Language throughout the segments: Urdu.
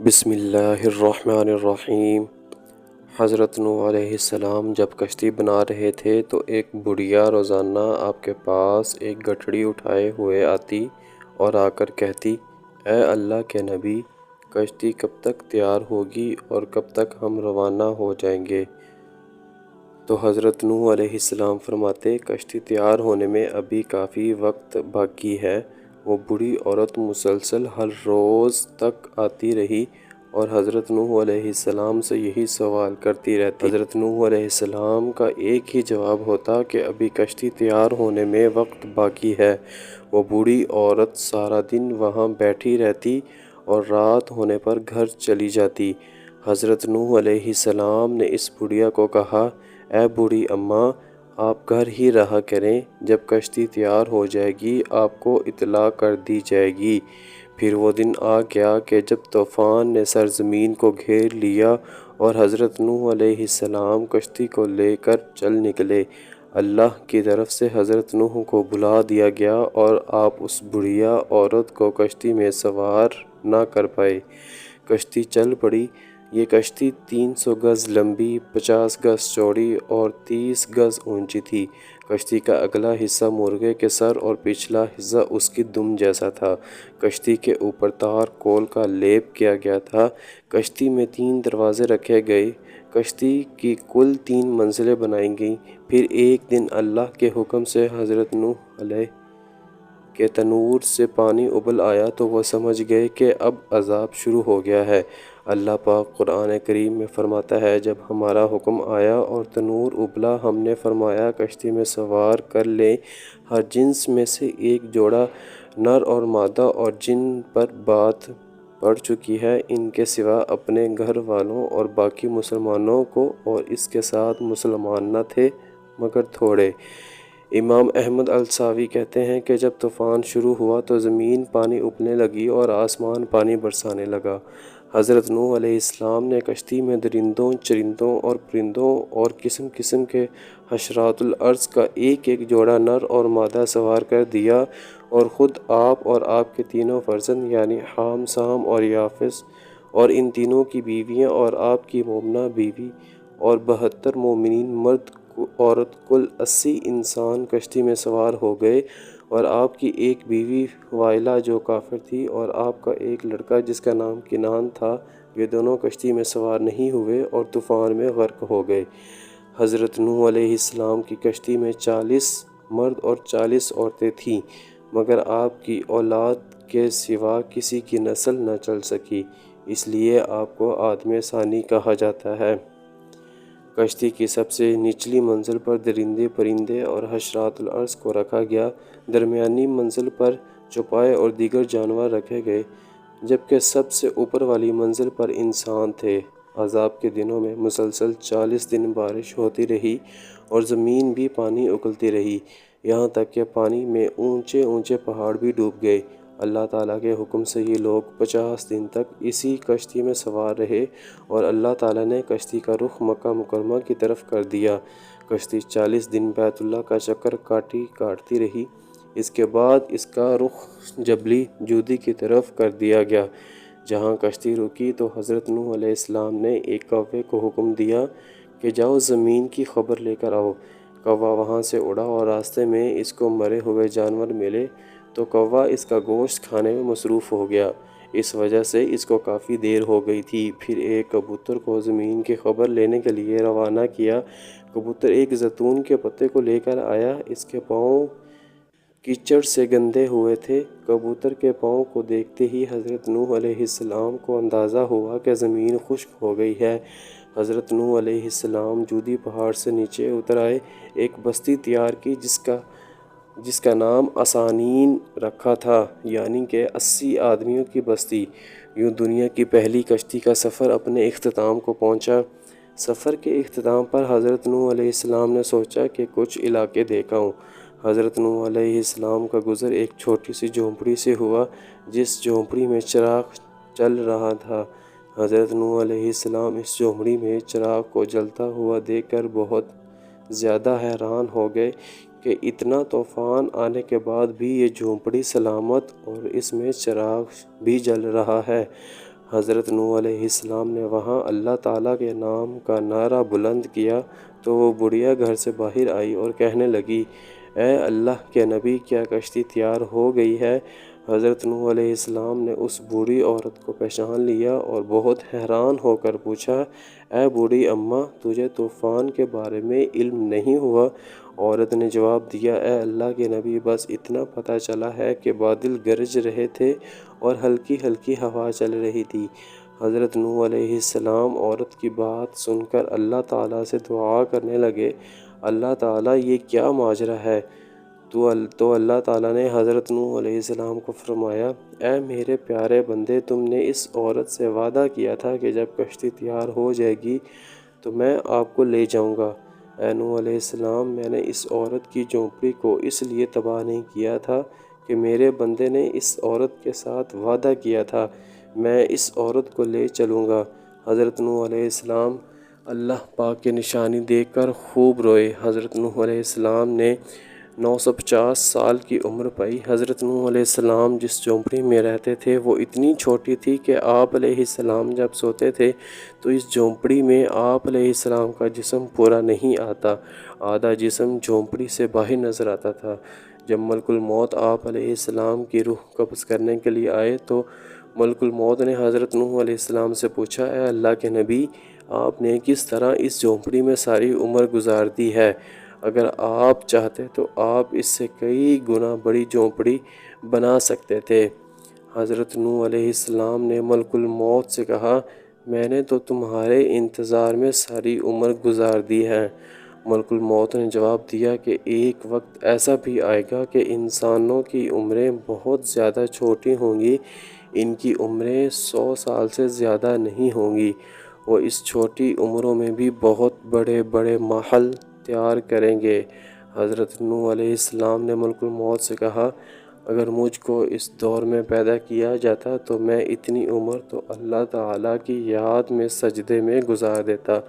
بسم اللہ الرحمن الرحیم۔ حضرت نوح علیہ السلام جب کشتی بنا رہے تھے تو ایک بڑھیا روزانہ آپ کے پاس ایک گٹھڑی اٹھائے ہوئے آتی اور آ کر کہتی، اے اللہ کے نبی، کشتی کب تک تیار ہوگی اور کب تک ہم روانہ ہو جائیں گے؟ تو حضرت نوح علیہ السلام فرماتے، کشتی تیار ہونے میں ابھی کافی وقت باقی ہے۔ وہ بوڑھی عورت مسلسل ہر روز تک آتی رہی اور حضرت نوح علیہ السلام سے یہی سوال کرتی رہتی۔ حضرت نوح علیہ السلام کا ایک ہی جواب ہوتا کہ ابھی کشتی تیار ہونے میں وقت باقی ہے۔ وہ بوڑھی عورت سارا دن وہاں بیٹھی رہتی اور رات ہونے پر گھر چلی جاتی۔ حضرت نوح علیہ السلام نے اس بڑھیا کو کہا، اے بوڑھی اماں، آپ گھر ہی رہا کریں، جب کشتی تیار ہو جائے گی آپ کو اطلاع کر دی جائے گی۔ پھر وہ دن آ گیا کہ جب طوفان نے سرزمین کو گھیر لیا اور حضرت نوح علیہ السلام کشتی کو لے کر چل نکلے۔ اللہ کی طرف سے حضرت نوح کو بلا دیا گیا اور آپ اس بڑھیا عورت کو کشتی میں سوار نہ کر پائے۔ کشتی چل پڑی۔ یہ کشتی 300 گز لمبی، 50 گز چوڑی اور 30 گز اونچی تھی۔ کشتی کا اگلا حصہ مرغے کے سر اور پچھلا حصہ اس کی دم جیسا تھا۔ کشتی کے اوپر تار کول کا لیپ کیا گیا تھا۔ کشتی میں 3 دروازے رکھے گئے۔ کشتی کی کل 3 منزلیں بنائی گئیں۔ پھر ایک دن اللہ کے حکم سے حضرت نوح علیہ کے تنور سے پانی ابل آیا تو وہ سمجھ گئے کہ اب عذاب شروع ہو گیا ہے۔ اللہ پاک قرآن کریم میں فرماتا ہے، جب ہمارا حکم آیا اور تنور ابلا، ہم نے فرمایا کشتی میں سوار کر لیں ہر جنس میں سے ایک جوڑا، نر اور مادہ، اور جن پر بات پڑ چکی ہے ان کے سوا اپنے گھر والوں اور باقی مسلمانوں کو، اور اس کے ساتھ مسلمان نہ تھے مگر تھوڑے۔ امام احمد الساوی کہتے ہیں کہ جب طوفان شروع ہوا تو زمین پانی ابلنے لگی اور آسمان پانی برسانے لگا۔ حضرت نوح علیہ السلام نے کشتی میں درندوں، چرندوں اور پرندوں اور قسم قسم کے حشرات الارض کا ایک ایک جوڑا نر اور مادہ سوار کر دیا، اور خود آپ اور آپ کے تینوں فرزند یعنی حام، سام اور یافس، اور ان تینوں کی بیویاں اور آپ کی مومنہ بیوی اور 72 مومنین مرد عورت، کل 80 انسان کشتی میں سوار ہو گئے، اور آپ کی ایک بیوی وائلہ جو کافر تھی اور آپ کا ایک لڑکا جس کا نام کنعان تھا، یہ دونوں کشتی میں سوار نہیں ہوئے اور طوفان میں غرق ہو گئے۔ حضرت نوح علیہ السلام کی کشتی میں 40 مرد اور 40 عورتیں تھیں، مگر آپ کی اولاد کے سوا کسی کی نسل نہ چل سکی، اس لیے آپ کو آدم ثانی کہا جاتا ہے۔ کشتی کی سب سے نچلی منزل پر درندے، پرندے اور حشرات الارض کو رکھا گیا۔ درمیانی منزل پر چوپائے اور دیگر جانور رکھے گئے، جبکہ سب سے اوپر والی منزل پر انسان تھے۔ عذاب کے دنوں میں مسلسل 40 دن بارش ہوتی رہی اور زمین بھی پانی اگلتی رہی، یہاں تک کہ پانی میں اونچے اونچے پہاڑ بھی ڈوب گئے۔ اللہ تعالیٰ کے حکم سے یہ لوگ 50 دن تک اسی کشتی میں سوار رہے اور اللہ تعالیٰ نے کشتی کا رخ مکہ مکرمہ کی طرف کر دیا۔ کشتی 40 دن بیت اللہ کا چکر کاٹتی رہی، اس کے بعد اس کا رخ جبل جودی کی طرف کر دیا گیا۔ جہاں کشتی رکی تو حضرت نوح علیہ السلام نے ایک کوے کو حکم دیا کہ جاؤ زمین کی خبر لے کر آؤ۔ کوا وہاں سے اڑا اور راستے میں اس کو مرے ہوئے جانور ملے تو کوا اس کا گوشت کھانے میں مصروف ہو گیا، اس وجہ سے اس کو کافی دیر ہو گئی تھی۔ پھر ایک کبوتر کو زمین کی خبر لینے کے لیے روانہ کیا۔ کبوتر ایک زیتون کے پتے کو لے کر آیا، اس کے پاؤں کیچڑ سے گندے ہوئے تھے۔ کبوتر کے پاؤں کو دیکھتے ہی حضرت نوح علیہ السلام کو اندازہ ہوا کہ زمین خشک ہو گئی ہے۔ حضرت نوح علیہ السلام جودی پہاڑ سے نیچے اتر آئے، ایک بستی تیار کی جس کا نام اسانین رکھا تھا، یعنی کہ 80 آدمیوں کی بستی۔ یوں دنیا کی پہلی کشتی کا سفر اپنے اختتام کو پہنچا۔ سفر کے اختتام پر حضرت نوح علیہ السلام نے سوچا کہ کچھ علاقے دیکھ آؤں۔ حضرت نوح علیہ السلام کا گزر ایک چھوٹی سی جھونپڑی سے ہوا، جس جھونپڑی میں چراغ جل رہا تھا۔ حضرت نوح علیہ السلام اس جھونپڑی میں چراغ کو جلتا ہوا دیکھ کر بہت زیادہ حیران ہو گئے کہ اتنا طوفان آنے کے بعد بھی یہ جھونپڑی سلامت اور اس میں چراغ بھی جل رہا ہے۔ حضرت نوح علیہ السلام نے وہاں اللہ تعالیٰ کے نام کا نعرہ بلند کیا تو وہ بڑھیا گھر سے باہر آئی اور کہنے لگی، اے اللہ کے نبی، کیا کشتی تیار ہو گئی ہے؟ حضرت نوح علیہ السلام نے اس بوڑھی عورت کو پہچان لیا اور بہت حیران ہو کر پوچھا، اے بوڑھی اماں، تجھے طوفان کے بارے میں علم نہیں ہوا؟ عورت نے جواب دیا، اے اللہ کے نبی، بس اتنا پتہ چلا ہے کہ بادل گرج رہے تھے اور ہلکی ہلکی ہوا چل رہی تھی۔ حضرت نوح علیہ السلام عورت کی بات سن کر اللہ تعالیٰ سے دعا کرنے لگے، اللہ تعالیٰ یہ کیا ماجرا ہے؟ تو اللہ تعالیٰ نے حضرت نوح علیہ السلام کو فرمایا، اے میرے پیارے بندے، تم نے اس عورت سے وعدہ کیا تھا کہ جب کشتی تیار ہو جائے گی تو میں آپ کو لے جاؤں گا۔ اے نوح علیہ السلام، میں نے اس عورت کی جھونپڑی کو اس لیے تباہ نہیں کیا تھا کہ میرے بندے نے اس عورت کے ساتھ وعدہ کیا تھا، میں اس عورت کو لے چلوں گا۔ حضرت نوح علیہ السلام اللہ پاک کی نشانی دیکھ کر خوب روئے۔ حضرت نوح علیہ السلام نے 950 سال کی عمر پائی۔ حضرت نوح علیہ السلام جس جھونپڑی میں رہتے تھے وہ اتنی چھوٹی تھی کہ آپ علیہ السلام جب سوتے تھے تو اس جھونپڑی میں آپ علیہ السلام کا جسم پورا نہیں آتا، آدھا جسم جھونپڑی سے باہر نظر آتا تھا۔ جب ملک الموت آپ علیہ السلام کی روح قبض کرنے کے لیے آئے تو ملک الموت نے حضرت نوح علیہ السلام سے پوچھا، اے اللہ کے نبی، آپ نے کس طرح اس جھونپڑی میں ساری عمر گزار دی ہے؟ اگر آپ چاہتے تو آپ اس سے کئی گنا بڑی جھونپڑی بنا سکتے تھے۔ حضرت نوح علیہ السلام نے ملک الموت سے کہا، میں نے تو تمہارے انتظار میں ساری عمر گزار دی ہے۔ ملک الموت نے جواب دیا کہ ایک وقت ایسا بھی آئے گا کہ انسانوں کی عمریں بہت زیادہ چھوٹی ہوں گی، ان کی عمریں 100 سال سے زیادہ نہیں ہوں گی، وہ اس چھوٹی عمروں میں بھی بہت بڑے بڑے محل تیار کریں گے۔ حضرت نوح علیہ السلام نے ملک الموت سے کہا، اگر مجھ کو اس دور میں پیدا کیا جاتا تو میں اتنی عمر تو اللہ تعالیٰ کی یاد میں سجدے میں گزار دیتا۔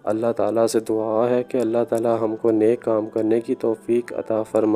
اللہ تعالیٰ سے دعا ہے کہ اللہ تعالیٰ ہم کو نیک کام کرنے کی توفیق عطا فرمائے۔